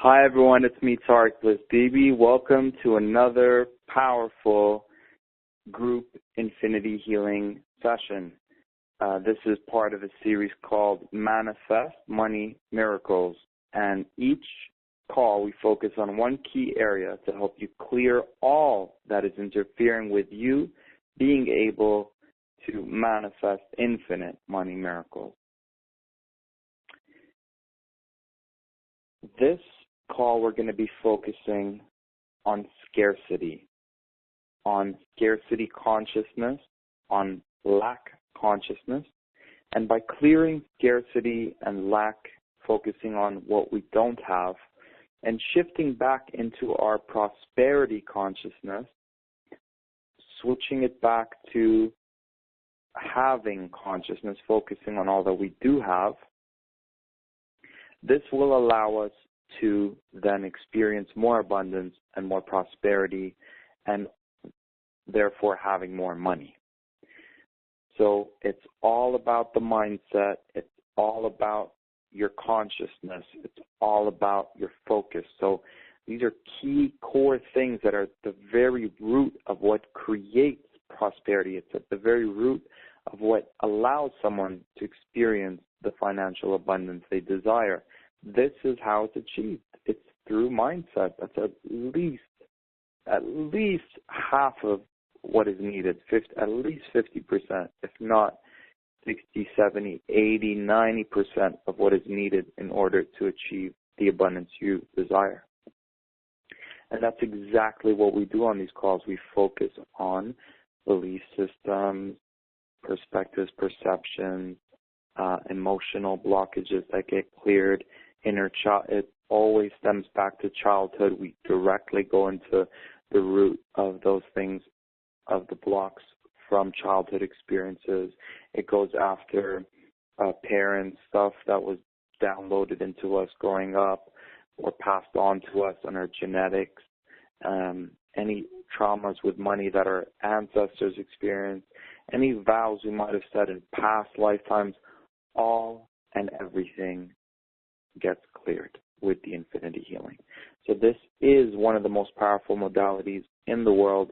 Hi everyone, it's me Tarek with DB. Welcome to another powerful group infinity healing session. This is part of a series called Manifest Money Miracles, and each call we focus on one key area to help you clear all that is interfering with you being able to manifest infinite money miracles. This call we're going to be focusing on scarcity consciousness, on lack consciousness, and by clearing scarcity and lack, focusing on what we don't have, and shifting back into our prosperity consciousness, switching it back to having consciousness, focusing on all that we do have, this will allow us to then experience more abundance and more prosperity and therefore having more money. So it's all about the mindset. It's all about your consciousness. It's all about your focus. So these are key core things that are at the very root of what creates prosperity. It's at the very root of what allows someone to experience the financial abundance they desire. This is how it's achieved. It's through mindset. That's at least half of what is needed, at least 50%, if not 60, 70, 80, 90% of what is needed in order to achieve the abundance you desire. And that's exactly what we do on these calls. We focus on belief systems, perspectives, perceptions, emotional blockages that get cleared, inner child. It always stems back to childhood. We directly go into the root of those things, of the blocks from childhood experiences. It goes after parents, stuff that was downloaded into us growing up or passed on to us on our genetics, any traumas with money that our ancestors experienced, any vows we might have said in past lifetimes, all and everything gets cleared with the infinity healing. So this is one of the most powerful modalities in the world.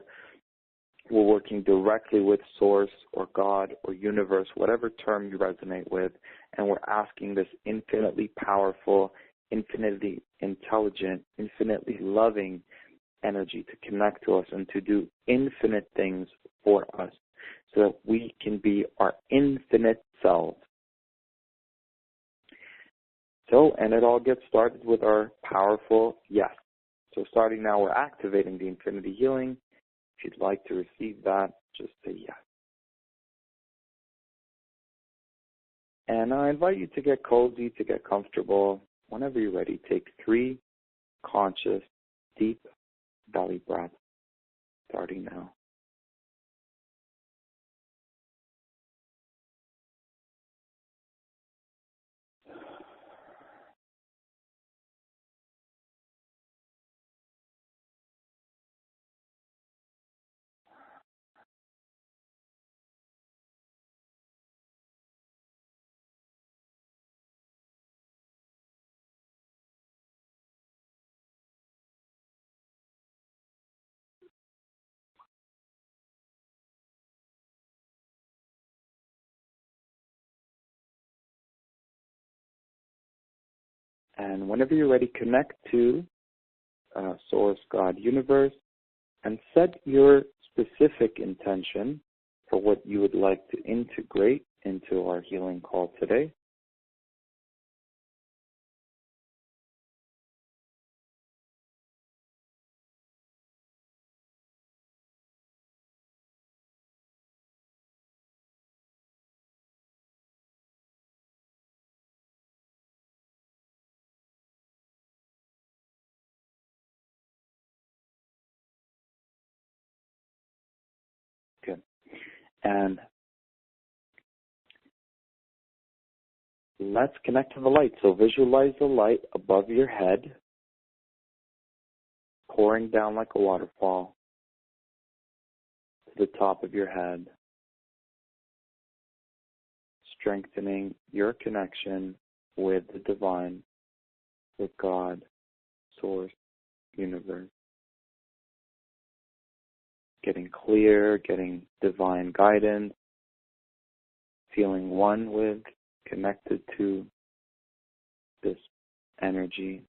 We're working directly with Source or God or Universe, whatever term you resonate with, and we're asking this infinitely powerful, infinitely intelligent, infinitely loving energy to connect to us and to do infinite things for us so that we can be our infinite selves. So, and it all gets started with our powerful yes. So starting now, we're activating the infinity healing. If you'd like to receive that, just say yes. And I invite you to get cozy, to get comfortable. Whenever you're ready, take 3 conscious, deep belly breaths, starting now. And whenever you're ready, connect to Source, God, Universe, and set your specific intention for what you would like to integrate into our healing call today. Good. And let's connect to the light. So visualize the light above your head, pouring down like a waterfall to the top of your head, strengthening your connection with the divine, with God, source, universe. Getting clear, getting divine guidance, feeling one with, connected to this energy.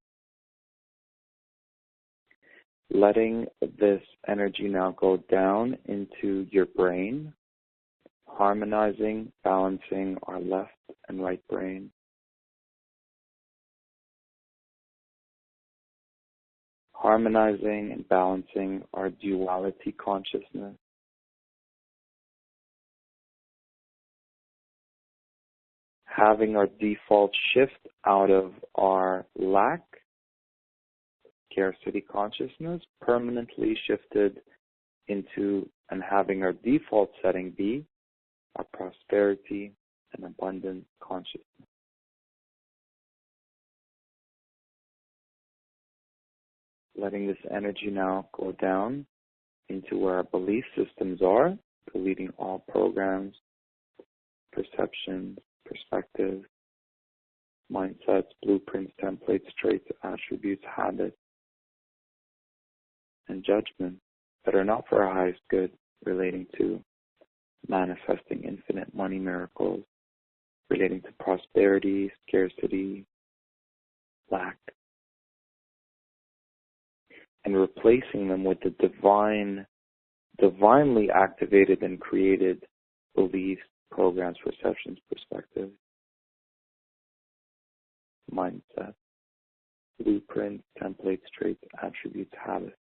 Letting this energy now go down into your brain, harmonizing, balancing our left and right brain. Harmonizing and balancing our duality consciousness. Having our default shift out of our lack, scarcity consciousness, permanently shifted into and having our default setting be our prosperity and abundant consciousness. Letting this energy now go down into where our belief systems are, deleting all programs, perceptions, perspectives, mindsets, blueprints, templates, traits, attributes, habits, and judgments that are not for our highest good, relating to manifesting infinite money miracles, relating to prosperity, scarcity, lack, and replacing them with the divinely activated and created beliefs, programs, perceptions, perspectives, mindset, blueprints, templates, traits, attributes, habits.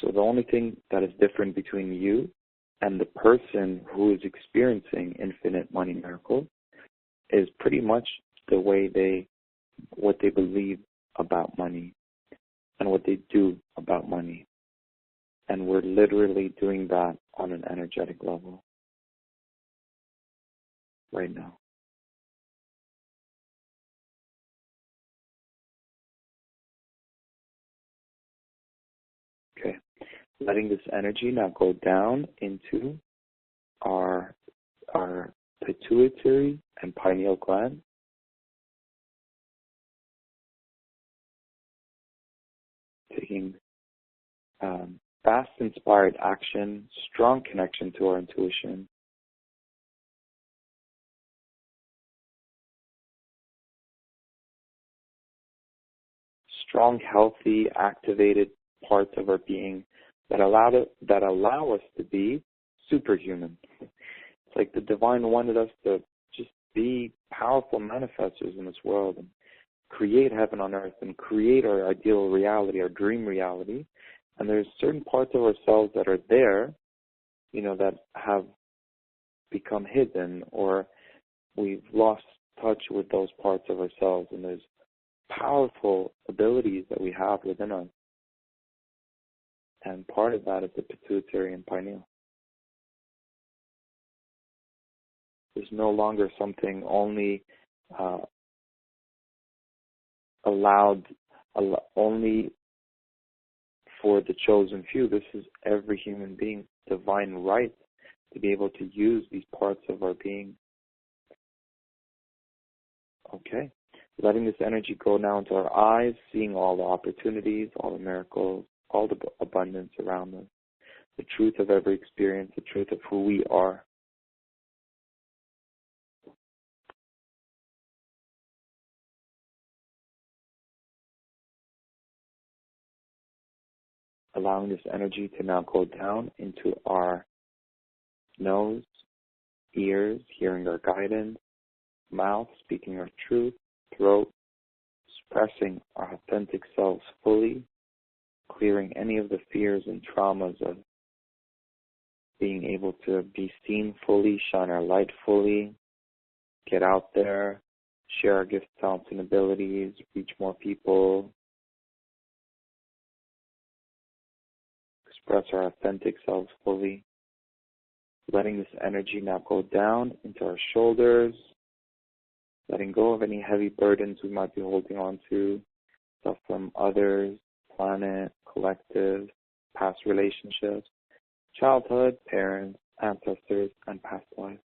So the only thing that is different between you and the person who is experiencing infinite money miracles is pretty much the way what they believe about money and what they do about money. And we're literally doing that on an energetic level right now. Okay. Letting this energy now go down into our pituitary and pineal gland. Taking fast inspired action, strong connection to our intuition. Strong, healthy, activated parts of our being that allow us to be superhuman. It's like the divine wanted us to just be powerful manifestors in this world and create heaven on earth and create our ideal reality, our dream reality. And there's certain parts of ourselves that are there, that have become hidden, or we've lost touch with those parts of ourselves. And there's powerful abilities that we have within us. And part of that is the pituitary and pineal. There's no longer something only allowed only for the chosen few. This is every human being's divine right to be able to use these parts of our being. Okay. Letting this energy go now into our eyes, seeing all the opportunities, all the miracles, all the abundance around us, the truth of every experience, the truth of who we are. Allowing this energy to now go down into our nose, ears, hearing our guidance, mouth, speaking our truth, throat, expressing our authentic selves fully, clearing any of the fears and traumas of being able to be seen fully, shine our light fully, get out there, share our gifts, talents, and abilities, reach more people, express our authentic selves fully. Letting this energy now go down into our shoulders, letting go of any heavy burdens we might be holding on to, stuff from others, planet, collective, past relationships, childhood, parents, ancestors, and past lives.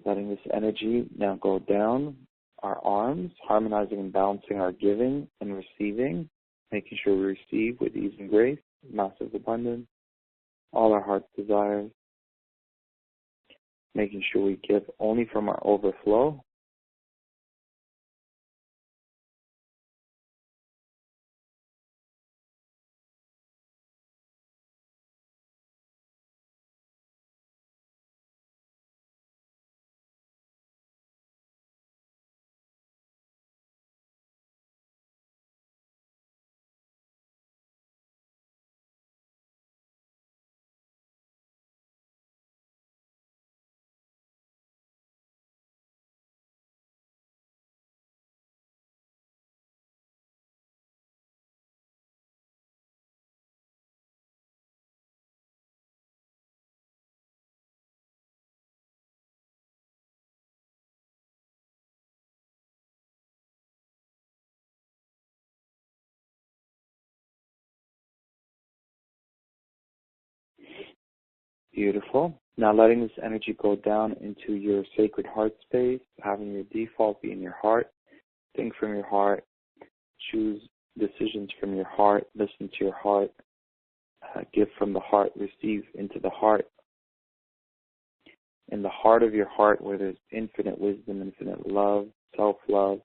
Letting this energy now go down our arms, harmonizing and balancing our giving and receiving, making sure we receive with ease and grace, massive abundance, all our heart's desires, making sure we give only from our overflow. Beautiful. Now letting this energy go down into your sacred heart space, having your default be in your heart. Think from your heart. Choose decisions from your heart. Listen to your heart. Give from the heart. Receive into the heart. In the heart of your heart where there's infinite wisdom, infinite love, self-love,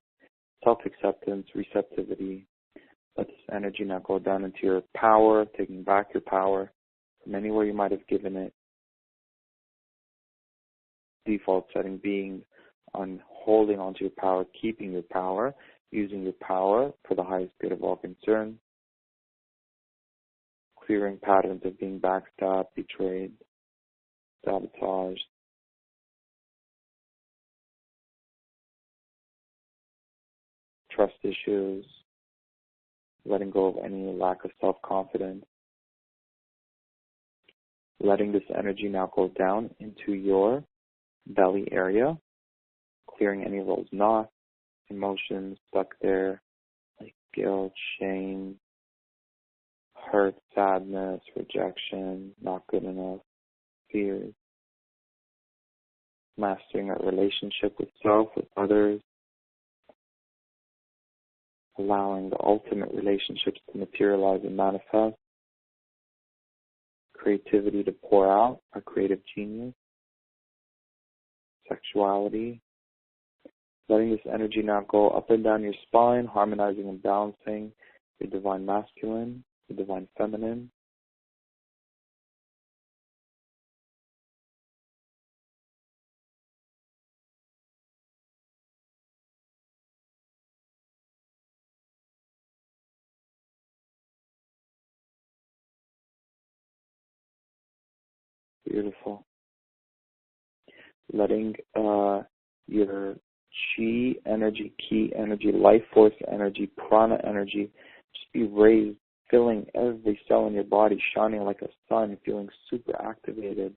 self-acceptance, receptivity. Let this energy now go down into your power, taking back your power from anywhere you might have given it. Default setting being on holding onto your power, keeping your power, using your power for the highest good of all concerned. Clearing patterns of being backstabbed, betrayed, sabotaged. Trust issues, letting go of any lack of self-confidence. Letting this energy now go down into your belly area, clearing any of those knots, emotions stuck there, like guilt, shame, hurt, sadness, rejection, not good enough, fears. Mastering our relationship with self, with others. Allowing the ultimate relationships to materialize and manifest. Creativity to pour out, our creative genius. Sexuality. Letting this energy now go up and down your spine, harmonizing and balancing your divine masculine, your divine feminine. Beautiful. Letting your chi energy, ki energy, life force energy, prana energy just be raised, filling every cell in your body, shining like a sun, feeling super activated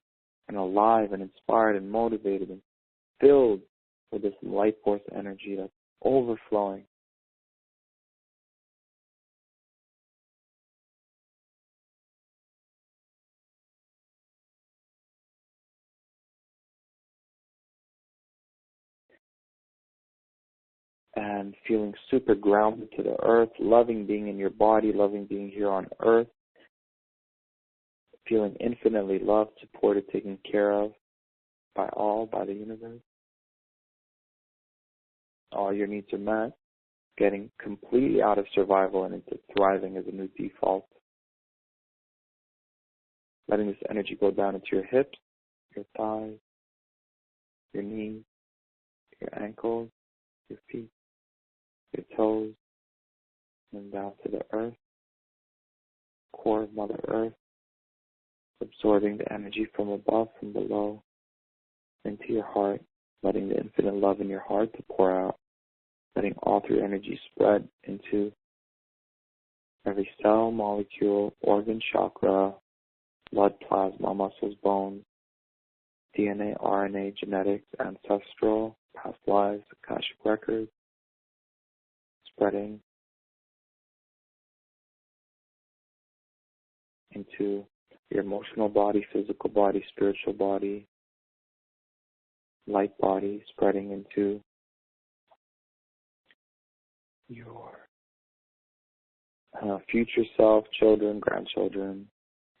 and alive and inspired and motivated and filled with this life force energy that's overflowing. And feeling super grounded to the earth, loving being in your body, loving being here on earth, feeling infinitely loved, supported, taken care of by all, by the universe. All your needs are met, getting completely out of survival and into thriving as a new default. Letting this energy go down into your hips, your thighs, your knees, your ankles, your feet, your toes, and down to the earth, core of Mother Earth, absorbing the energy from above, from below, into your heart, letting the infinite love in your heart to pour out, letting all three energy spread into every cell, molecule, organ, chakra, blood, plasma, muscles, bones, DNA, RNA, genetics, ancestral, past lives, Akashic records, spreading into your emotional body, physical body, spiritual body, light body, spreading into your future self, children, grandchildren,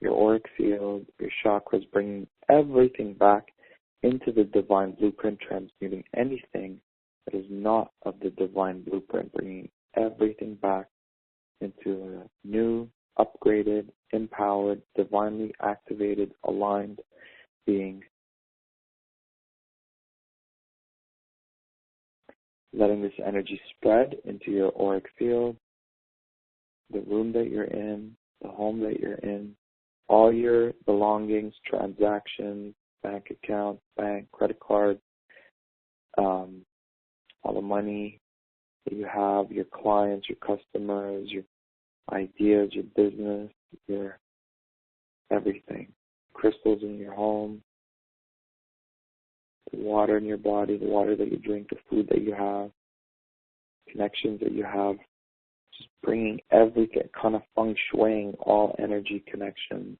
your auric field, your chakras, bringing everything back into the divine blueprint, transmuting anything that is not of the divine blueprint, bringing everything back into a new, upgraded, empowered, divinely activated, aligned being. Letting this energy spread into your auric field, the room that you're in, the home that you're in, all your belongings, transactions, bank accounts, bank, credit cards, all the money that you have, your clients, your customers, your ideas, your business, your everything. Crystals in your home, the water in your body, the water that you drink, the food that you have, connections that you have, just bringing everything, kind of feng shuiing all energy connections,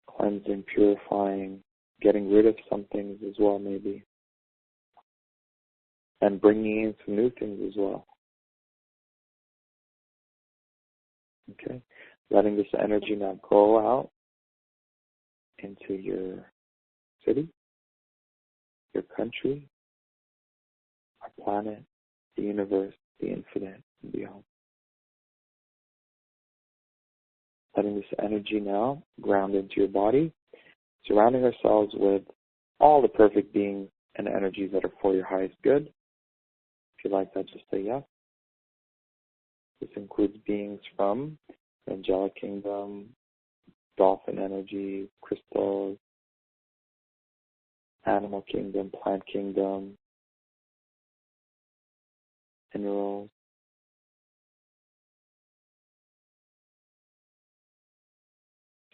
cleansing, purifying, getting rid of some things as well maybe, and bringing in some new things as well. Okay, letting this energy now go out into your city, your country, our planet, the universe, the infinite, and beyond. Letting this energy now ground into your body, surrounding ourselves with all the perfect beings and energies that are for your highest good. If you like that, just say yes. This includes beings from the angelic kingdom, dolphin energy, crystals, animal kingdom, plant kingdom, minerals,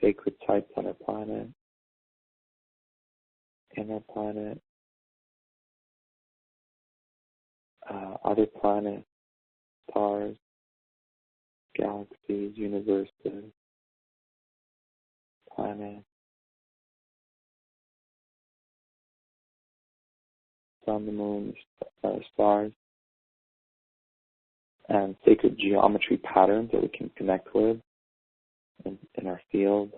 sacred sites on our planet, in our planet, other planets, stars, galaxies, universes, planets, sun, the moon, stars, and sacred geometry patterns that we can connect with in our field.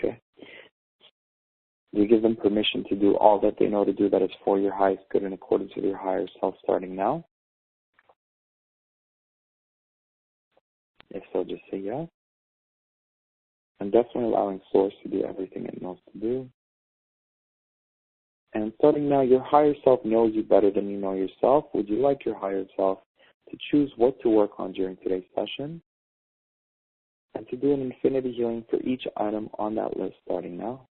Okay. You give them permission to do all that they know to do that is for your highest good in accordance with your higher self starting now. If so, just say yes. And definitely allowing Source to do everything it knows to do. And starting now, your higher self knows you better than you know yourself. Would you like your higher self to choose what to work on during today's session and to do an infinity healing for each item on that list starting now?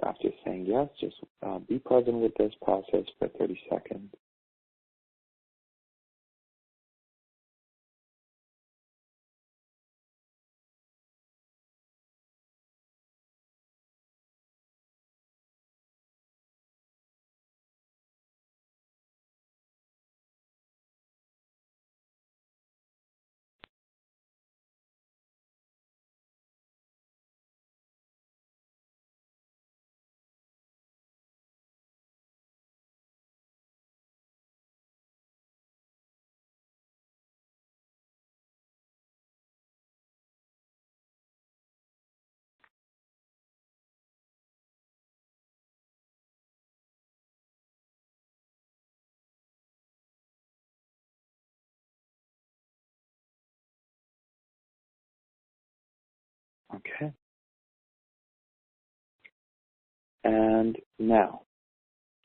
After saying yes, just be present with this process for 30 seconds. Okay. And now,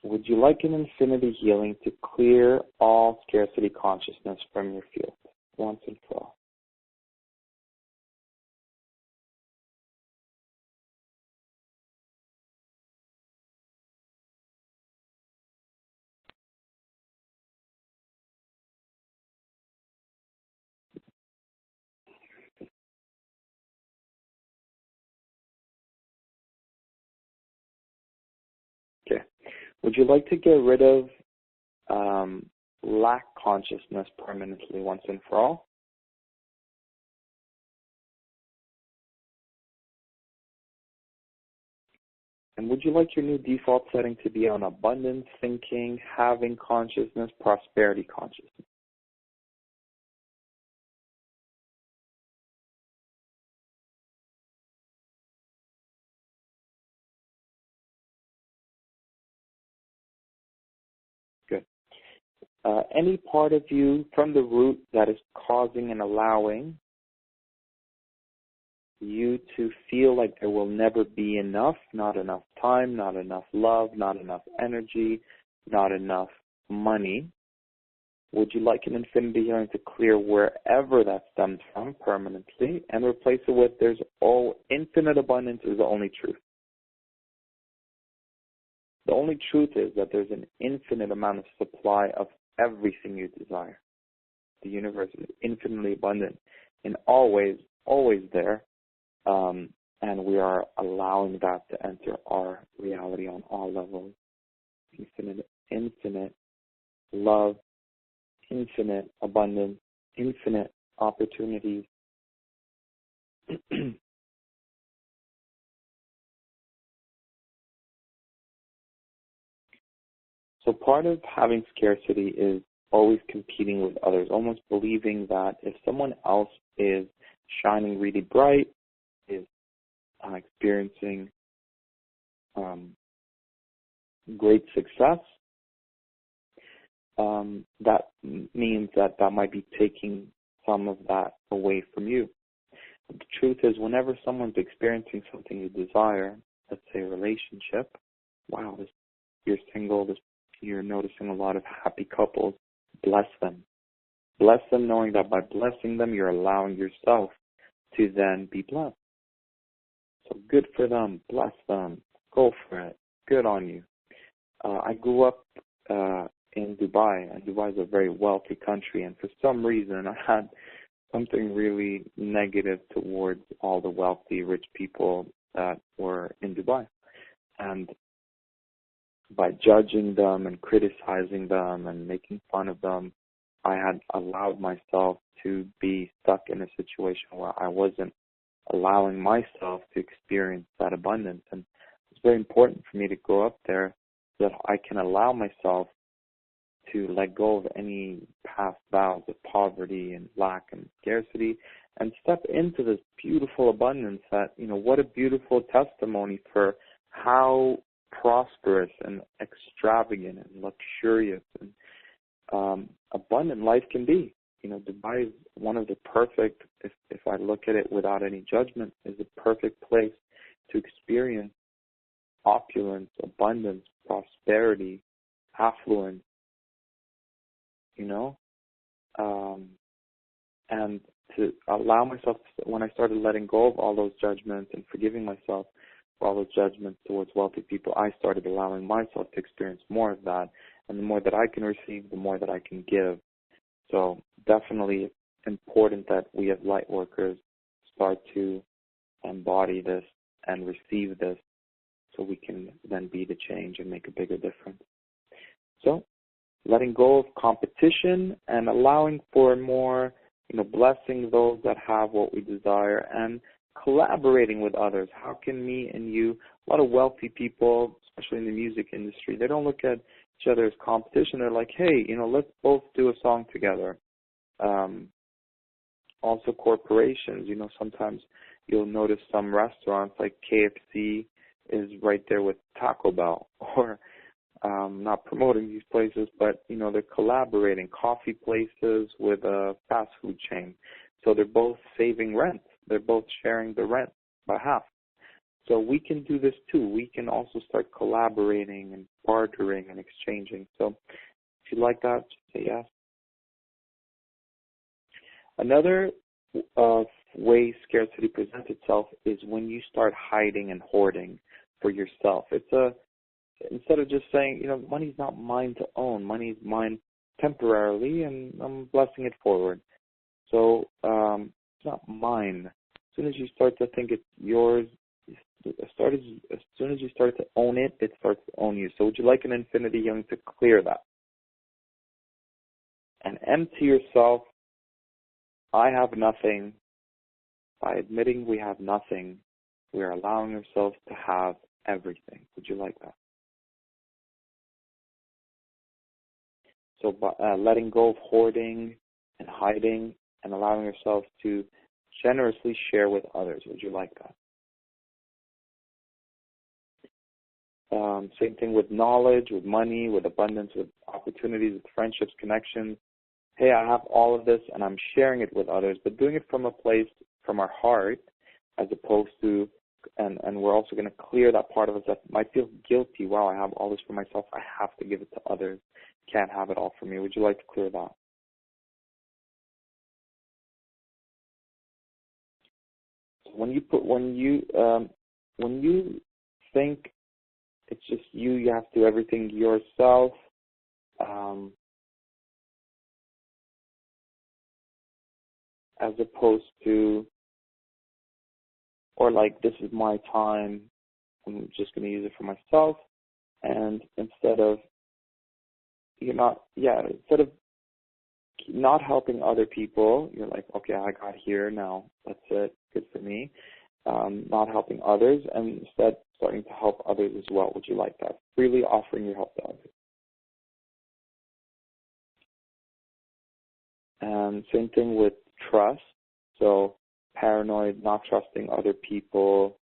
would you like an infinity healing to clear all scarcity consciousness from your field once and for all? Okay. Would you like to get rid of lack consciousness permanently once and for all? And would you like your new default setting to be on abundance thinking, having consciousness, prosperity consciousness? Good. Any part of you from the root that is causing and allowing you to feel like there will never be enough, not enough time, not enough love, not enough energy, not enough money, would you like an infinity healing to clear wherever that stems from permanently and replace it with there's all infinite abundance is the only truth. The only truth is that there's an infinite amount of supply of everything you desire. The universe is infinitely abundant and always there. And we are allowing that to enter our reality on all levels. Infinite love, infinite abundance, infinite opportunities. So part of having scarcity is always competing with others, almost believing that if someone else is shining really bright, is experiencing great success, that means that might be taking some of that away from you. But the truth is, whenever someone's experiencing something you desire, let's say a relationship, wow, you're single, you're noticing a lot of happy couples, bless them. Bless them knowing that by blessing them, you're allowing yourself to then be blessed. So good for them. Bless them. Go for it. Good on you. I grew up in Dubai, and Dubai is a very wealthy country, and for some reason I had something really negative towards all the wealthy, rich people that were in Dubai. And by judging them and criticizing them and making fun of them, I had allowed myself to be stuck in a situation where I wasn't allowing myself to experience that abundance. And it's very important for me to grow up there so that I can allow myself to let go of any past vows of poverty and lack and scarcity and step into this beautiful abundance that, what a beautiful testimony for how prosperous and extravagant and luxurious and abundant life can be. Dubai is one of the perfect, if I look at it without any judgment, is the perfect place to experience opulence, abundance, prosperity, affluence, and to allow myself, when I started letting go of all those judgments and forgiving myself for all those judgments towards wealthy people, I started allowing myself to experience more of that. And the more that I can receive, the more that I can give. So definitely important that we as light workers start to embody this and receive this so we can then be the change and make a bigger difference. So letting go of competition and allowing for more, blessing those that have what we desire and collaborating with others. How can me and you, a lot of wealthy people, especially in the music industry, they don't look at each other as competition. They're like, hey, let's both do a song together. Also corporations, sometimes you'll notice some restaurants like KFC is right there with Taco Bell, or not promoting these places, but they're collaborating. Coffee places with a fast food chain, so they're both saving rent. They're both sharing the rent. by half. So we can do this too. We can also start collaborating and bartering and exchanging. So if you like that, just say yes. Another way scarcity presents itself is when you start hiding and hoarding for yourself. Instead of just saying, money's not mine to own. Money's mine temporarily, and I'm blessing it forward. So it's not mine. As soon as you start to think it's yours, as soon as you start to own it, it starts to own you. So would you like an infinity young to clear that? And empty yourself. I have nothing. By admitting we have nothing, we are allowing ourselves to have everything. Would you like that? So by letting go of hoarding and hiding and allowing ourselves to generously share with others. Would you like that? Same thing with knowledge, with money, with abundance, with opportunities, with friendships, connections. Hey, I have all of this and I'm sharing it with others, but doing it from a place, from our heart, as opposed to, and we're also going to clear that part of us that might feel guilty. Wow, I have all this for myself. I have to give it to others. Can't have it all for me. Would you like to clear that? When you think it's just you have to do everything yourself, as opposed to, or like, this is my time, I'm just going to use it for myself, and instead of not helping other people, you're like, okay, I got here now, that's it, good for me. Not helping others, and instead starting to help others as well. Would you like that? Freely offering your help to others. And same thing with trust. So paranoid, not trusting other people,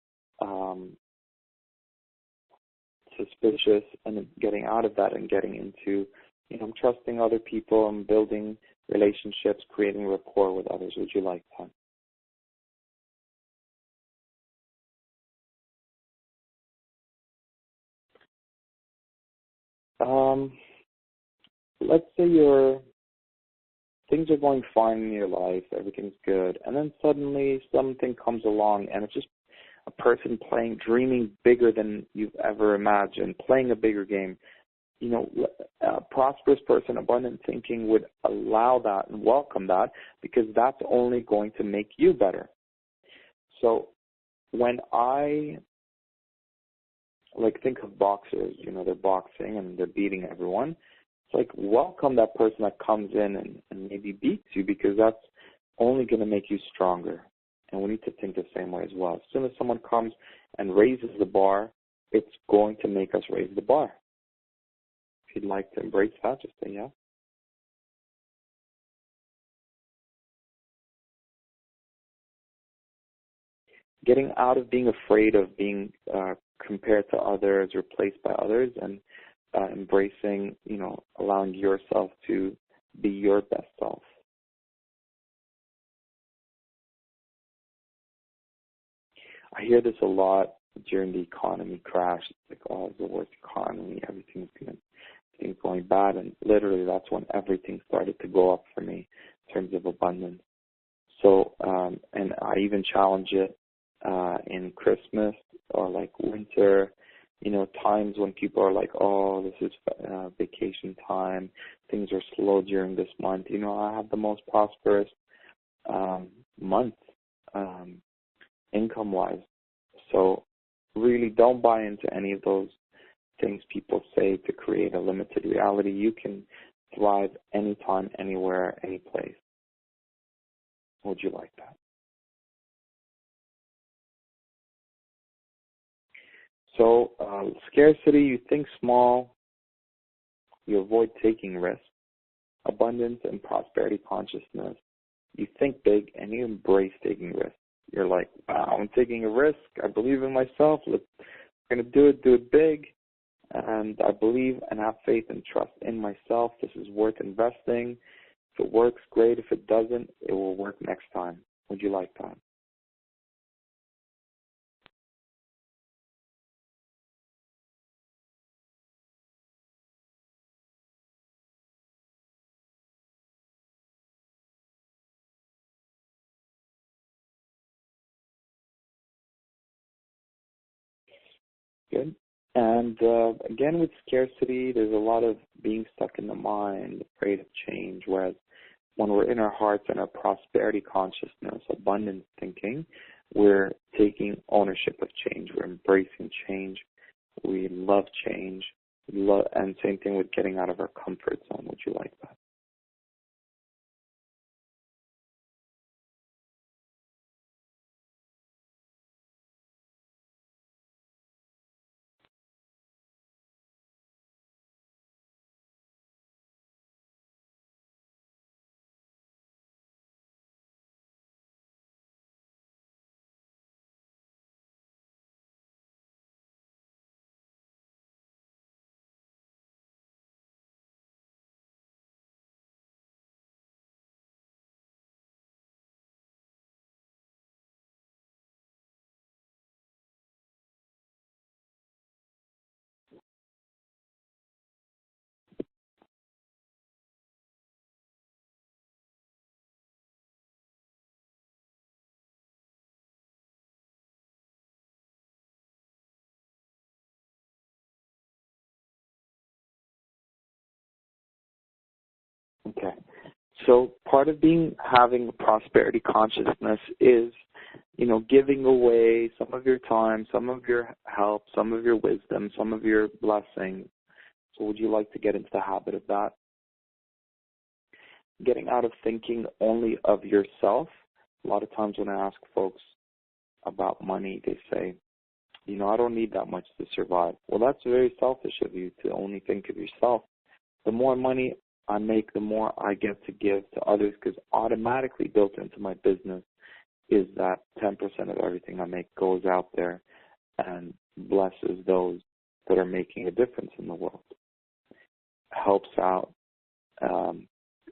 suspicious, and getting out of that and getting into, I'm trusting other people, I'm building relationships, creating rapport with others. Would you like that? Let's say things are going fine in your life, everything's good, and then suddenly something comes along and it's just a person dreaming bigger than you've ever imagined, playing a bigger game. A prosperous person, abundant thinking would allow that and welcome that, because that's only going to make you better. So when I think of boxers, they're boxing and they're beating everyone. It's like, welcome that person that comes in and maybe beats you, because that's only going to make you stronger. And we need to think the same way as well. As soon as someone comes and raises the bar, it's going to make us raise the bar. If you'd like to embrace that, just say yes. Getting out of being afraid of being compared to others, replaced by others, and embracing, allowing yourself to be your best self. I hear this a lot during the economy crash. It's like, oh, it's the worst economy, everything's going bad, and literally that's when everything started to go up for me in terms of abundance. So, and I even challenge it in Christmas or like winter, times when people are like, oh, this is vacation time, things are slow during this month. I have the most prosperous month income-wise. So really don't buy into any of those things people say to create a limited reality. You can thrive anytime, anywhere, any place. Would you like that? So scarcity, you think small, you avoid taking risks. Abundance and prosperity consciousness, you think big and you embrace taking risks. You're like, wow, I'm taking a risk. I believe in myself. I'm going to do it big. And I believe and have faith and trust in myself. This is worth investing. If it works, great. If it doesn't, it will work next time. Would you like that? Good. And again, with scarcity, there's a lot of being stuck in the mind, afraid of change, whereas when we're in our hearts and our prosperity consciousness, abundance thinking, we're taking ownership of change. We're embracing change. We love change. And same thing with getting out of our comfort zone. Would you like that? Okay. So part of having a prosperity consciousness is, giving away some of your time, some of your help, some of your wisdom, some of your blessings. So would you like to get into the habit of that? Getting out of thinking only of yourself. A lot of times when I ask folks about money, they say, I don't need that much to survive. Well, that's very selfish of you to only think of yourself. The more money I make, the more I get to give to others, because automatically built into my business is that 10% of everything I make goes out there and blesses those that are making a difference in the world. Helps out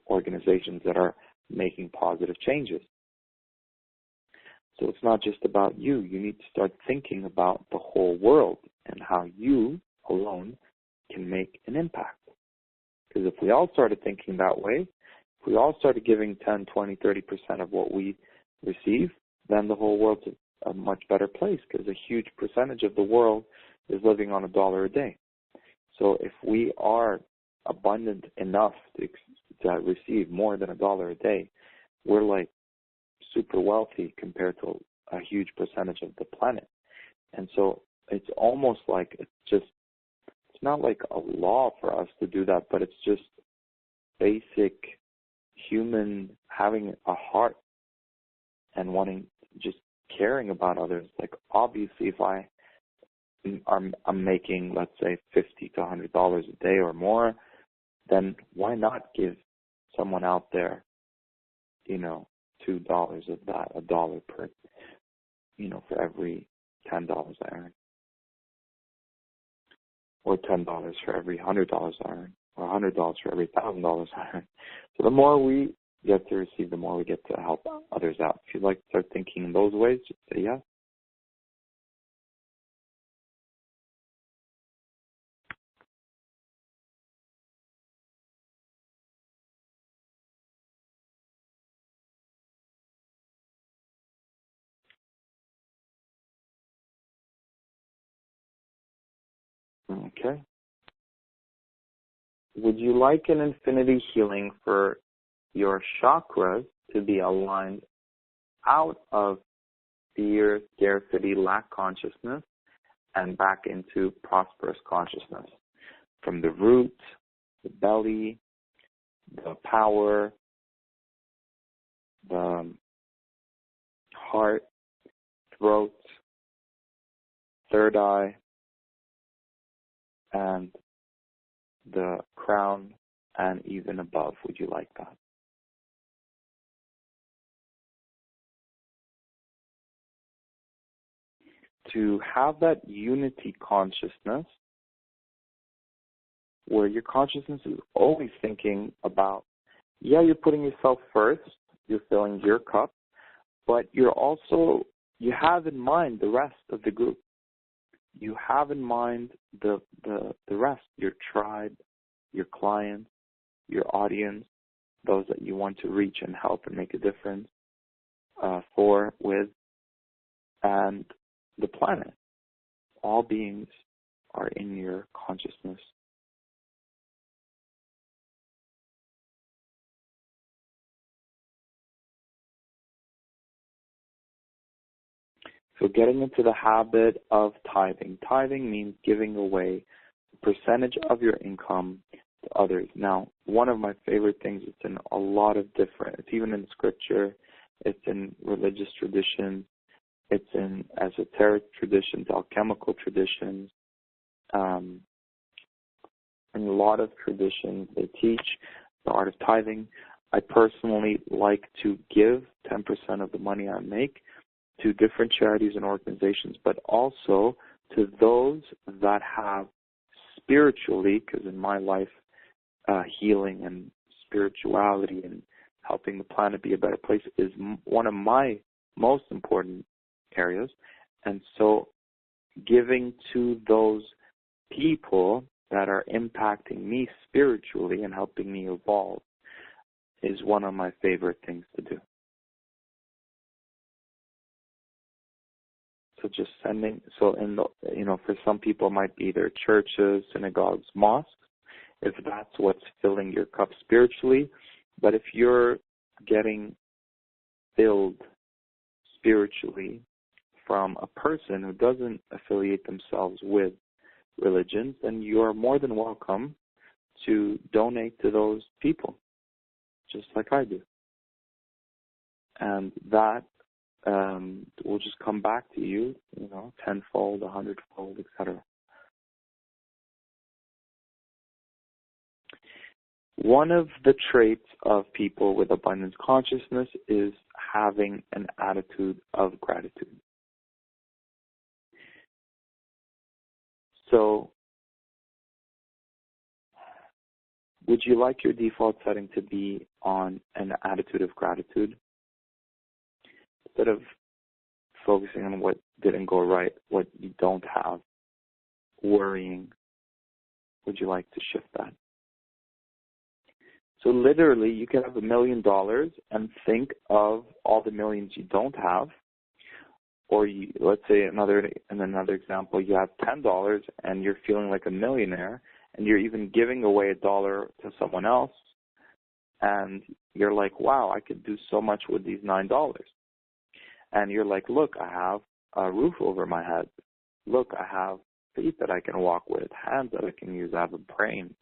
organizations that are making positive changes. So it's not just about you. You need to start thinking about the whole world and how you alone can make an impact. Because if we all started thinking that way, if we all started giving 10, 20, 30% of what we receive, then the whole world's a much better place, because a huge percentage of the world is living on $1 a day. So if we are abundant enough to receive more than $1 a day, we're like super wealthy compared to a huge percentage of the planet. And so it's almost like it's not like a law for us to do that, but it's just basic human having a heart and wanting, just caring about others. Like obviously if I'm making, let's say, $50 to $100 a day or more, then why not give someone out there, $2 of that, $1 per, for every $10 I earn, or $10 for every $100 I earn, or $100 for every $1,000 I earn. So the more we get to receive, the more we get to help others out. If you'd like to start thinking in those ways, just say yes. Okay. Would you like an infinity healing for your chakras to be aligned out of fear, scarcity, lack consciousness, and back into prosperous consciousness? From the root, the belly, the power, the heart, throat, third eye, and the crown, and even above. Would you like that? To have that unity consciousness, where your consciousness is always thinking about, you're putting yourself first, you're filling your cup, but you have in mind the rest of the group. You have in mind the rest, your tribe, your clients, your audience, those that you want to reach and help and make a difference with, and the planet. All beings are in your consciousness. So getting into the habit of tithing. Tithing means giving away a percentage of your income to others. Now, one of my favorite things, it's in a lot of different, it's even in scripture, it's in religious traditions, it's in esoteric traditions, alchemical traditions. In a lot of traditions, they teach the art of tithing. I personally like to give 10% of the money I make to different charities and organizations, but also to those that have spiritually, because in my life, healing and spirituality and helping the planet be a better place is one of my most important areas. And so giving to those people that are impacting me spiritually and helping me evolve is one of my favorite things to do. So just sending, so in the, for some people it might be their churches, synagogues, mosques, if that's what's filling your cup spiritually. But if you're getting filled spiritually from a person who doesn't affiliate themselves with religions, then you are more than welcome to donate to those people, just like I do. And that will just come back to you, tenfold, 100-fold, etc. One of the traits of people with abundance consciousness is having an attitude of gratitude. So, would you like your default setting to be on an attitude of gratitude? Instead of focusing on what didn't go right, what you don't have, worrying, would you like to shift that? So literally, you can have $1 million and think of all the millions you don't have. Or let's say in another example, you have $10 and you're feeling like a millionaire, and you're even giving away $1 to someone else, and you're like, wow, I could do so much with these $9. And you're like, look, I have a roof over my head. Look, I have feet that I can walk with, hands that I can use. I have a brain.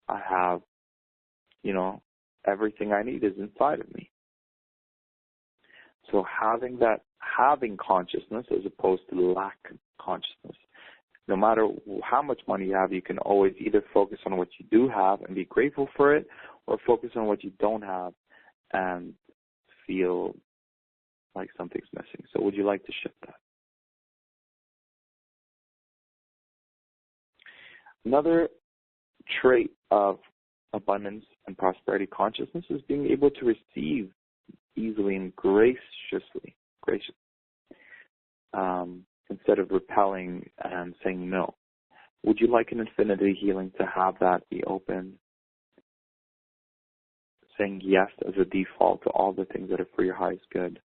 I have, everything I need is inside of me. So having consciousness as opposed to lack consciousness. No matter how much money you have, you can always either focus on what you do have and be grateful for it, or focus on what you don't have and feel like something's missing. So would you like to shift that? Another trait of abundance and prosperity consciousness is being able to receive easily and graciously, instead of repelling and saying no. Would you like an infinity healing to have that be open, saying yes as a default to all the things that are for your highest good?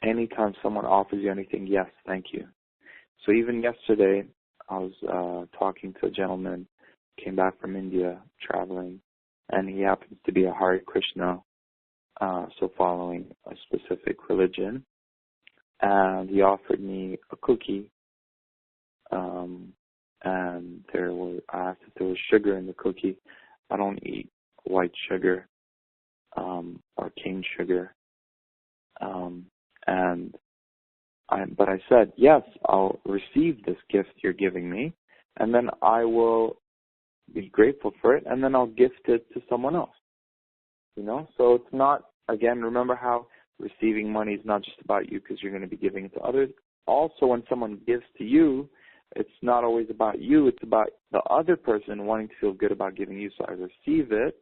Anytime someone offers you anything, yes, thank you. So even yesterday, I was talking to a gentleman, came back from India, traveling, and he happens to be a Hare Krishna, so following a specific religion. And he offered me a cookie, and I asked if there was sugar in the cookie. I don't eat white sugar or cane sugar. But I said, yes, I'll receive this gift you're giving me, and then I will be grateful for it, and then I'll gift it to someone else. So it's not, again, remember how receiving money is not just about you because you're going to be giving it to others. Also, when someone gives to you, it's not always about you. It's about the other person wanting to feel good about giving you. So I receive it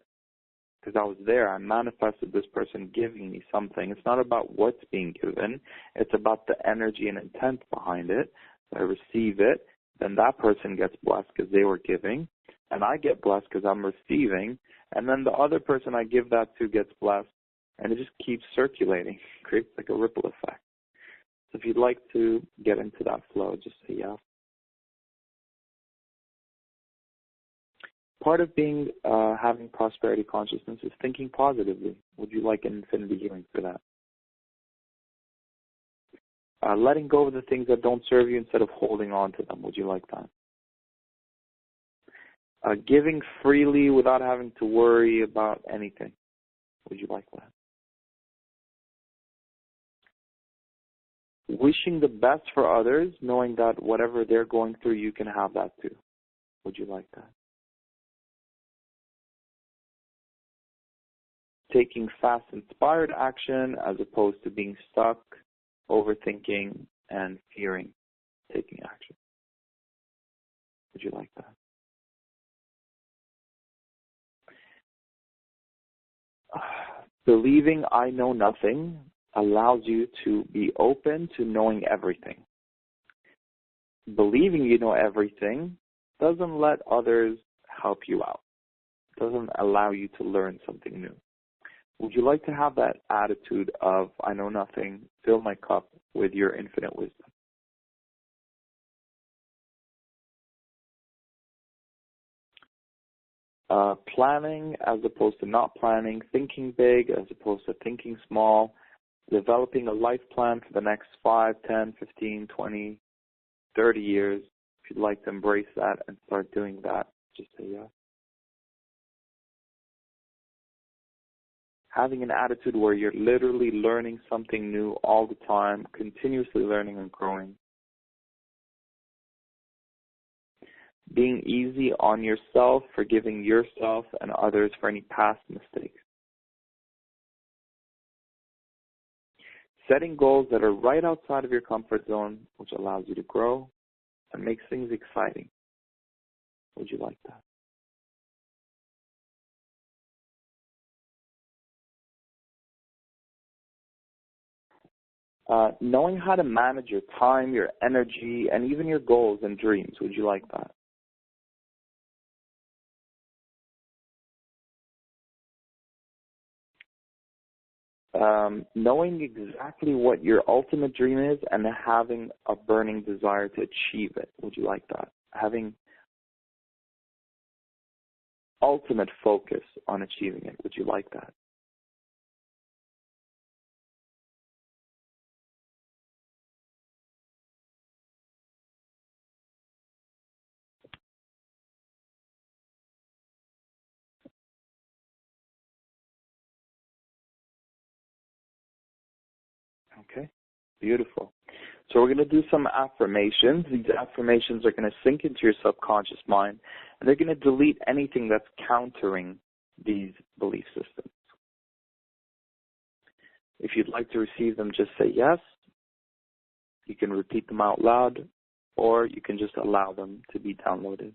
because I was there. I manifested this person giving me something. It's not about what's being given. It's about the energy and intent behind it. So I receive it. Then that person gets blessed because they were giving. And I get blessed because I'm receiving. And then the other person I give that to gets blessed. And it just keeps circulating. Creates like a ripple effect. So if you'd like to get into that flow, just say yes. Part of being having prosperity consciousness is thinking positively. Would you like an infinity healing for that? Letting go of the things that don't serve you instead of holding on to them. Would you like that? Giving freely without having to worry about anything. Would you like that? Wishing the best for others, knowing that whatever they're going through, you can have that too. Would you like that? Taking fast, inspired action as opposed to being stuck, overthinking, and fearing taking action. Would you like that? Believing I know nothing allows you to be open to knowing everything. Believing you know everything doesn't let others help you out. Doesn't allow you to learn something new. Would you like to have that attitude of, I know nothing, fill my cup with your infinite wisdom? Planning as opposed to not planning, thinking big as opposed to thinking small, developing a life plan for the next 5, 10, 15, 20, 30 years. If you'd like to embrace that and start doing that, just say yes. Having an attitude where you're literally learning something new all the time, continuously learning and growing. Being easy on yourself, forgiving yourself and others for any past mistakes. Setting goals that are right outside of your comfort zone, which allows you to grow and makes things exciting. Would you like that? Knowing how to manage your time, your energy, and even your goals and dreams. Would you like that? Knowing exactly what your ultimate dream is and having a burning desire to achieve it. Would you like that? Having ultimate focus on achieving it. Would you like that? Okay, beautiful. So we're going to do some affirmations. These affirmations are going to sink into your subconscious mind, and they're going to delete anything that's countering these belief systems. If you'd like to receive them, just say yes. You can repeat them out loud, or you can just allow them to be downloaded.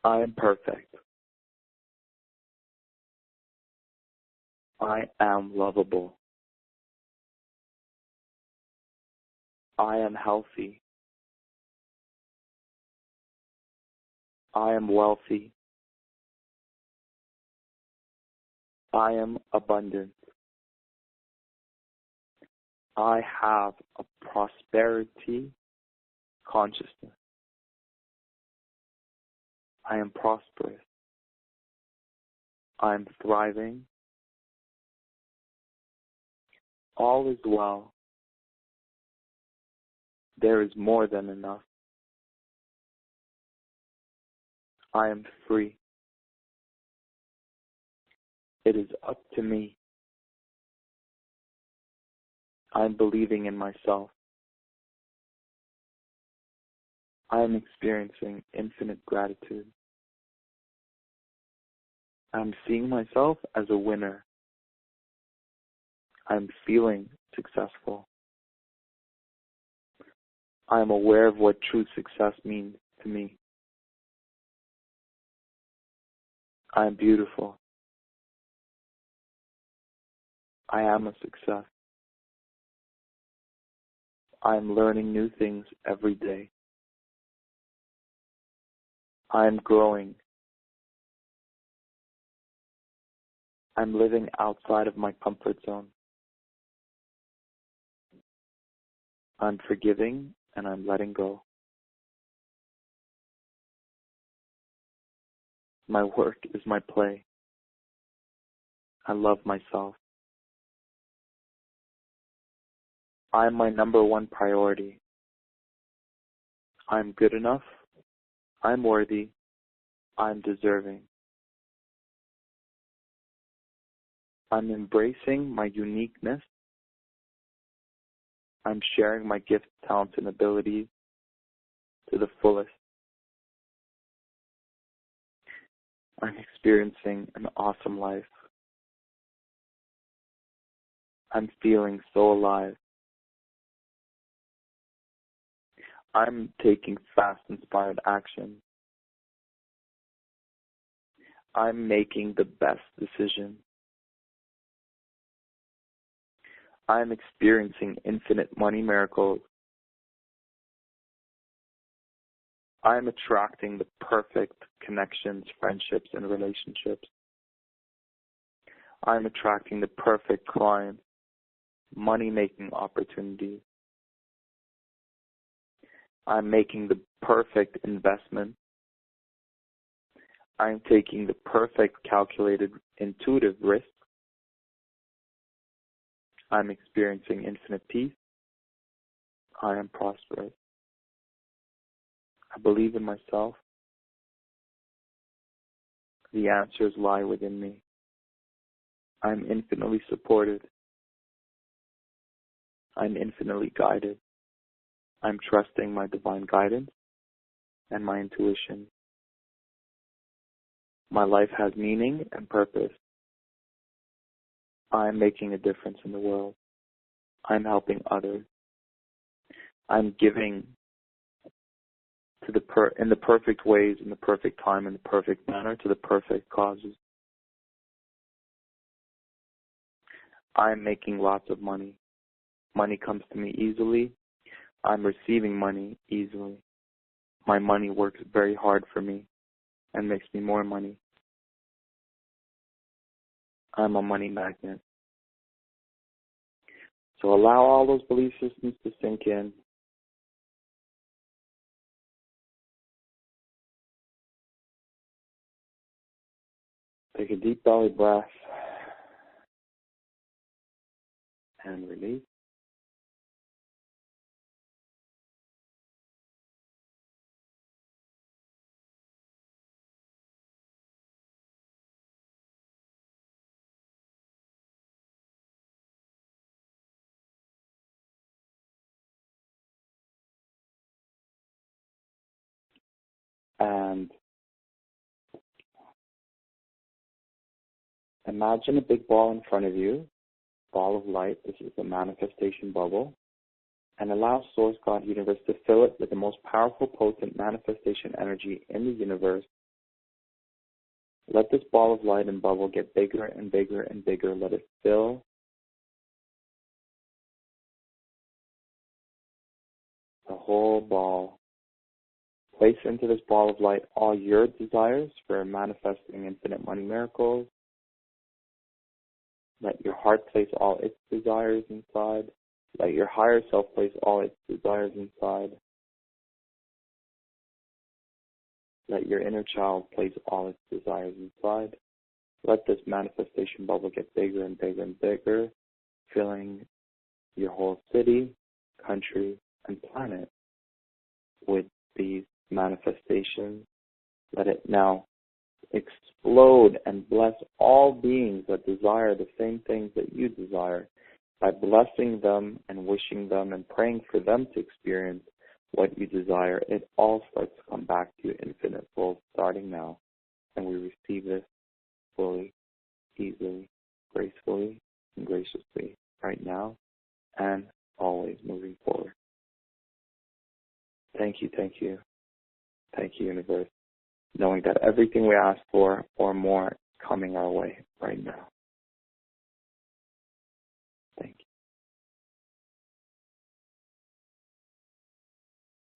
I am perfect. I am lovable. I am healthy. I am wealthy. I am abundant. I have a prosperity consciousness. I am prosperous. I am thriving. All is well. There is more than enough. I am free. It is up to me. I am believing in myself. I am experiencing infinite gratitude. I am seeing myself as a winner. I am feeling successful. I am aware of what true success means to me. I am beautiful. I am a success. I am learning new things every day. I'm growing. I'm living outside of my comfort zone. I'm forgiving and I'm letting go. My work is my play. I love myself. I'm my number one priority. I'm good enough. I'm worthy. I'm deserving. I'm embracing my uniqueness. I'm sharing my gifts, talents, and abilities to the fullest. I'm experiencing an awesome life. I'm feeling so alive. I'm taking fast, inspired action. I'm making the best decision. I'm experiencing infinite money miracles. I'm attracting the perfect connections, friendships, and relationships. I'm attracting the perfect clients, money-making opportunities. I'm making the perfect investment. I'm taking the perfect calculated intuitive risk. I'm experiencing infinite peace. I am prosperous. I believe in myself. The answers lie within me. I'm infinitely supported. I'm infinitely guided. I'm trusting my divine guidance and my intuition. My life has meaning and purpose. I'm making a difference in the world. I'm helping others. I'm giving to in the perfect ways, in the perfect time, in the perfect manner, to the perfect causes. I'm making lots of money. Money comes to me easily. I'm receiving money easily. My money works very hard for me and makes me more money. I'm a money magnet. So allow all those belief systems to sink in. Take a deep belly breath and release. And imagine a big ball in front of you, ball of light. This is a manifestation bubble. And allow Source, God, Universe to fill it with the most powerful, potent manifestation energy in the universe. Let this ball of light and bubble get bigger and bigger and bigger. Let it fill the whole ball. Place into this ball of light all your desires for manifesting infinite money miracles. Let your heart place all its desires inside. Let your higher self place all its desires inside. Let your inner child place all its desires inside. Let this manifestation bubble get bigger and bigger and bigger, filling your whole city, country, and planet with these manifestations. Let it now explode and bless all beings that desire the same things that you desire. By blessing them and wishing them and praying for them to experience what you desire, it all starts to come back to you infinite full starting now. And we receive this fully, easily, gracefully, and graciously right now and always moving forward. Thank you, thank you. Thank you, universe. Knowing that everything we ask for or more is coming our way right now. Thank you.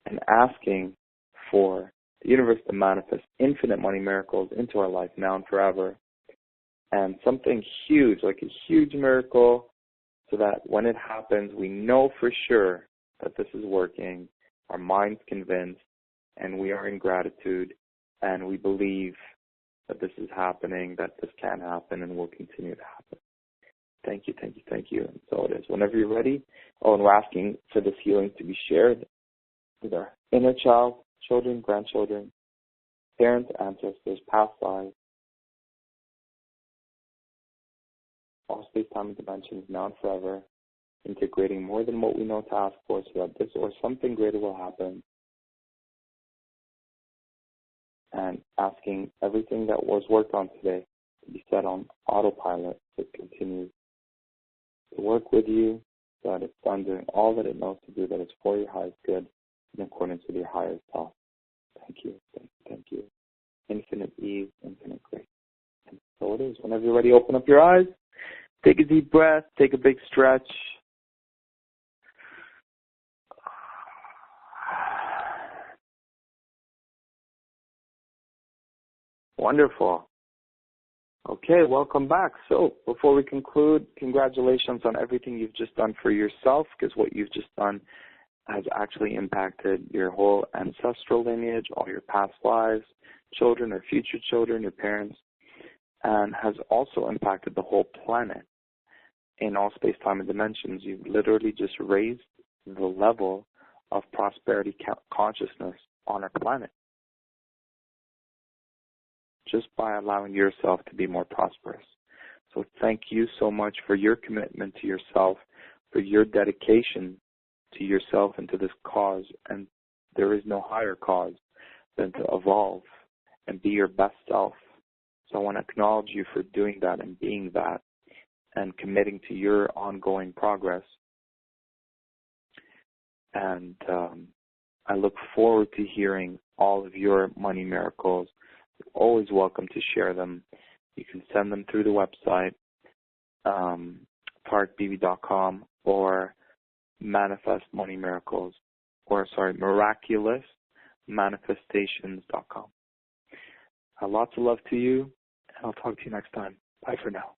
And asking for the universe to manifest infinite money miracles into our life now and forever. And something huge, like a huge miracle, so that when it happens, we know for sure that this is working, our mind's convinced, and we are in gratitude, and we believe that this is happening, that this can happen, and will continue to happen. Thank you, thank you, thank you. And so it is. Whenever you're ready, and we're asking for this healing to be shared with our inner child, children, grandchildren, parents, ancestors, past lives, all space, time, and dimensions, now and forever, integrating more than what we know to ask for, so that this or something greater will happen, and asking everything that was worked on today to be set on autopilot, to continue to work with you, so that it's done doing all that it knows to do, that it's for your highest good, in accordance with your higher self. Thank you, thank you, thank you. Infinite ease, infinite grace. And so it is. Whenever you're ready, open up your eyes. Take a deep breath. Take a big stretch. Wonderful. Okay, welcome back. So before we conclude, congratulations on everything you've just done for yourself, because what you've just done has actually impacted your whole ancestral lineage, all your past lives, children or future children, your parents, and has also impacted the whole planet. In all space, time, and dimensions, you've literally just raised the level of prosperity consciousness on our planet, just by allowing yourself to be more prosperous. So thank you so much for your commitment to yourself, for your dedication to yourself and to this cause. And there is no higher cause than to evolve and be your best self. So I want to acknowledge you for doing that and being that, and committing to your ongoing progress. And I look forward to hearing all of your money miracles. You're always welcome to share them. You can send them through the website, tarekbb.com, or miraculousmanifestations.com. Lots of love to you, and I'll talk to you next time. Bye for now.